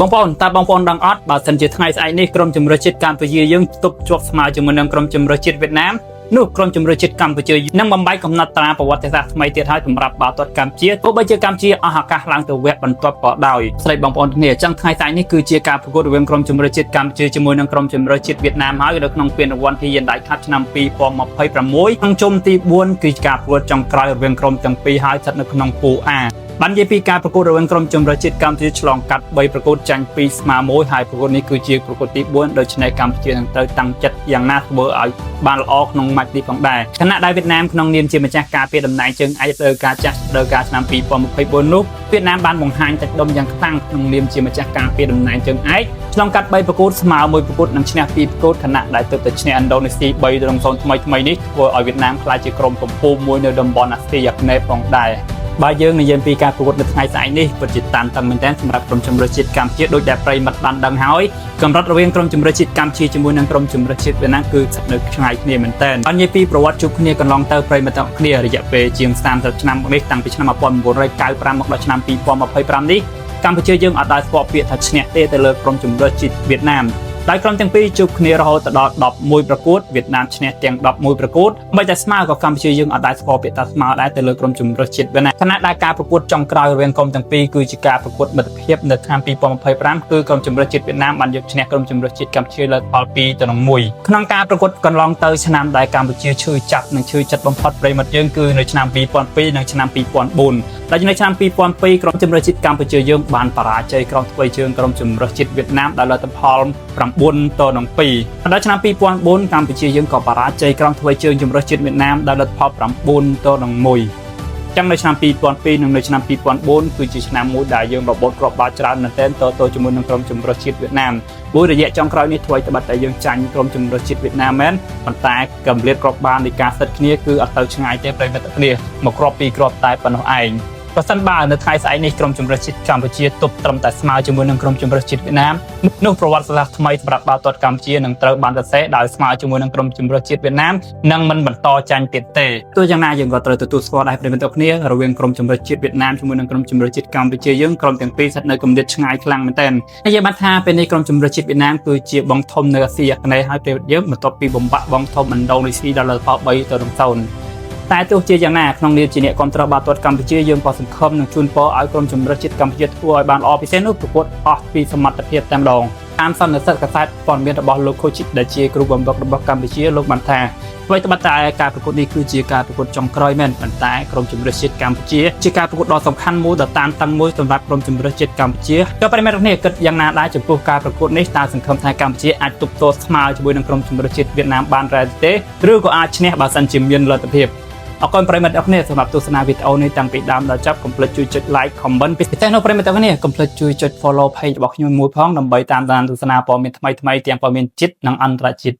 បងប្អូនតើបងប្អូនដឹងអត់បើសិនជាថ្ងៃស្អែកនេះក្រុមជម្រើសជាតិកម្ពុជាយើងទប់ជាប់ស្មើជាមួយនឹងក្រុមជម្រើសជាតិវៀតណាមនោះក្រុមជម្រើសជាតិកម្ពុជានឹងបំបីកំណត់ត្រាប្រវត្តិសាស្ត្រថ្មីទៀតហើយសម្រាប់បាល់ទាត់កម្ពុជាទោះបីជាកម្ពុជាអស់ឱកាសឡើងទៅវគ្គបន្ទាប់ក៏ដោយស្ដីបងប្អូនគ្នាអញ្ចឹងថ្ងៃស្អែកនេះគឺជាការប្រកួតរវាងក្រុមជម្រើសជាតិកម្ពុជាជាមួយនឹងក្រុមជម្រើសជាតិវៀតណាមហើយនៅក្នុងពានរង្វាន់ហ៊ីយ៉ានដៃខាត់ឆ្នាំ2026ក្នុងជុំទី4គឺជាការប្រកួតចុងក្រោយរវាងក្រុមទាំងពីរហើយស្ថិតនៅក្នុងពូ A បាននិយាយពីការប្រកួតរវាងក្រុមជម្រើសជាតិកម្ពុជាឆ្លងកាត់3ប្រកួតចាញ់2ស្មើ1ហើយប្រកួតនេះគឺជាប្រកួតទី4ដូច្នេះកម្ពុជានឹងត្រូវតាំងចិត្តយ៉ាងណាធ្វើឲ្យបានល្អក្នុងម៉ាច់នេះផងដែរខណៈដែលវៀតណាមក្នុងនាមជាម្ចាស់ការពារតំណែងជើងឯកត្រូវការចាស់ត្រូវការឆ្នាំ2024នោះវៀតណាមបានបង្ហាញទឹកដុំយ៉ាងខ្លាំងក្នុងនាមជាម្ចាស់ការពារតំណែងជើងឯកឆ្លងកាត់3ប្រកួតស្មើ1ប្រកួតនិងឈ្នះ2ប្រកួតខណៈដែលទើបតែឈ្នះឥណ្ឌូនេស៊ី3-0ថ្មីនេះធ្វើឲ្យវៀតណាមក្លាយជាក្រុមកំពូលមួយនៅតំបន់អាស៊ីអាគ្នេយ៍ផងដែរបើយើងនិយាយពីការប្រកួតនៅថ្ងៃស្អែកនេះពិតជាតានតឹងមែនទែនសម្រាប់ក្រុមជម្រើសជាតិកម្ពុជាដោយដែលប្រិមត្តបានដឹងហើយកម្រិតរវាងក្រុមជម្រើសជាតិកម្ពុជាជាមួយនឹងក្រុមជម្រើសជាតិវៀតណាមគឺស្ថិតនៅឆ្ងាយគ្នាមែនទែនបាននិយាយពីប្រវត្តិជួបគ្នាកន្លងទៅប្រិមត្តទាំងគ្នារយៈពេលជាង30ឆ្នាំនេះតាំងពីឆ្នាំ1995មកដល់ឆ្នាំ2025នេះកម្ពុជាយើងអត់ដែលស្គាល់ពាក្យថាឈ្នះទេទៅលើក្រុមជម្រើសជាតិវៀតណាមដោយក្រុមទាំងពីរជួបគ្នារហូតដល់11ប្រកួតវៀតណាមឈ្នះទាំង11ប្រកួតមិនតែស្មើក៏កម្ពុជាយើងអត់ដែលស្គាល់ពាក្យថាស្មើដែរទៅលើក្រុមជម្រើសជាតិវៀតណាមខណៈដែលការប្រកួតចុងក្រោយរវាងក្រុមទាំងពីរគឺជាការប្រកួតមិត្តភាពនៅឆ្នាំ2025គឺក្រុមជម្រើសជាតិវៀតណាមបានយកឈ្នះក្រុមជម្រើសជាតិកម្ពុជាលើផល2-1ក្នុងការប្រកួតកន្លងទៅឆ្នាំដែលកម្ពុជាឈឺចាប់និងឈឺចិត្តបំផុតប្រិមត្តយើងគឺនៅឆ្នាំ2002និងឆ្នាំ2004ដែលនៅឆ្នាំ2002ក្រុមជម្រើសជាតិកម្ពុជាយើងបានបរាជ័យក្រុមធ្វើជើងក្រុមជម្រើសជាតិវៀតណាមដោយលទ្ធផល9-2ដល់ឆ្នាំ2004កម្ពុជាយើងក៏បរាជ័យក្រុមធ្វើជើងជម្រើសជាតិវៀតណាមដោយលទ្ធផល9-1ចាំនៅឆ្នាំ2002និងនៅឆ្នាំ2004គឺជាឆ្នាំមួយដែលយើងរបូតគ្រាប់បាល់ច្រើនមែនទែនតជាមួយនឹងក្រុមជម្រើសជាតិវៀតណាមមួយរយៈចុងក្រោយនេះធ្វើឲ្យត្បិតតែយើងចាញ់ក្រុមជម្រើសជាតិវៀតណាមមែនប៉ុន្តែកម្រិតគ្រាប់បាល់នៃការសិតគ្នាគឺអត់ទៅឆ្ងាយទេប្រិយមិត្តគ្នាមកគ្រាប់2គ្រាប់តែប៉ុណ្ណោះឯងប្រសិនបើនៅថ្ងៃស្អែកនេះក្រុមជម្រើសជាតិកម្ពុជាទប់ត្រឹមតែស្មើជាមួយនឹងក្រុមជម្រើសជាតិវៀតណាមនោះប្រវត្តិសាស្ត្រថ្មីសម្រាប់បាល់ទាត់កម្ពុជានឹងត្រូវបានសរសេរដោយស្មើជាមួយនឹងក្រុមជម្រើសជាតិវៀតណាមនិងមិនបន្តចាញ់ទៀតទេទោះយ៉ាងណាយើងក៏ត្រូវទទួលស្គាល់ដែរប្រិយមិត្តគ្នារវាងក្រុមជម្រើសជាតិវៀតណាមជាមួយនឹងក្រុមជម្រើសជាតិកម្ពុជាយើងក្រុមទាំងពីរស្ថិតនៅគម្លាតឆ្ងាយខ្លាំងមែនទែនហើយយើងបានថាពេលនេះក្រុមជម្រើសជាតិវៀតណាមគឺជាបងធំនៅអាស៊ីអាគ្នេយ៍ហើយប្រិយមិត្តយើងបន្ទាប់ពីបំបាក់បងធំឥណ្ឌូនេស៊ីដល់លទ្ធផល3-0តែទោះជាយ៉ាងណាក្នុងនាមជាអ្នកគ្រប់គ្រងបាល់ទាត់កម្ពុជាយើងក៏សង្ឃឹមនឹងជូនពរឲ្យក្រុមជម្រើសជាតិកម្ពុជាធ្វើឲ្យបានល្អពិសេសនោះប្រកួតអស់ពីសមត្ថភាពតែម្ដងតាមសន្និសីទកាសែតព័ត៌មានរបស់លោកខូជីដែលជាគ្រូបង្វឹករបស់កម្ពុជាលោកបានថាអ្វីត្បិតតែការប្រកួតនេះគឺជាការប្រកួតចុងក្រោយមែនប៉ុន្តែក្រុមជម្រើសជាតិកម្ពុជាជាការប្រកួតដ៏សំខាន់មួយដ៏តានតឹងមួយសម្រាប់ក្រុមជម្រើសជាតិកម្ពុជាក៏ប្រិមត្តគ្នាគិតយ៉ាងណាដែរចំពោះការប្រកួតនេះតើសង្ឃឹមថាកម្ពុជាអាចទប់ទល់ស្មើជាមួយនឹងក្រុមជម្រើសជាតិវៀតណាមបានដែរទេឬក៏អាចឈ្នះបើសិនជាមានលទ្ធភាពអរគុណប្រិមត្តអ្នកគ្នាសម្រាប់ទស្សនាវីដេអូនេះតាំងពីដើមដល់ចប់កុំភ្លេចជួយចុច like comment ពិសេសនោះប្រិមត្តអ្នកគ្នាកុំភ្លេចជួយចុច follow page របស់ខ្ញុំមួយផងដើម្បីតាមដានទស្សនាព័ត៌មានថ្មីៗទាំងព័ត៌មានជាតិនិងអន្តរជាតិ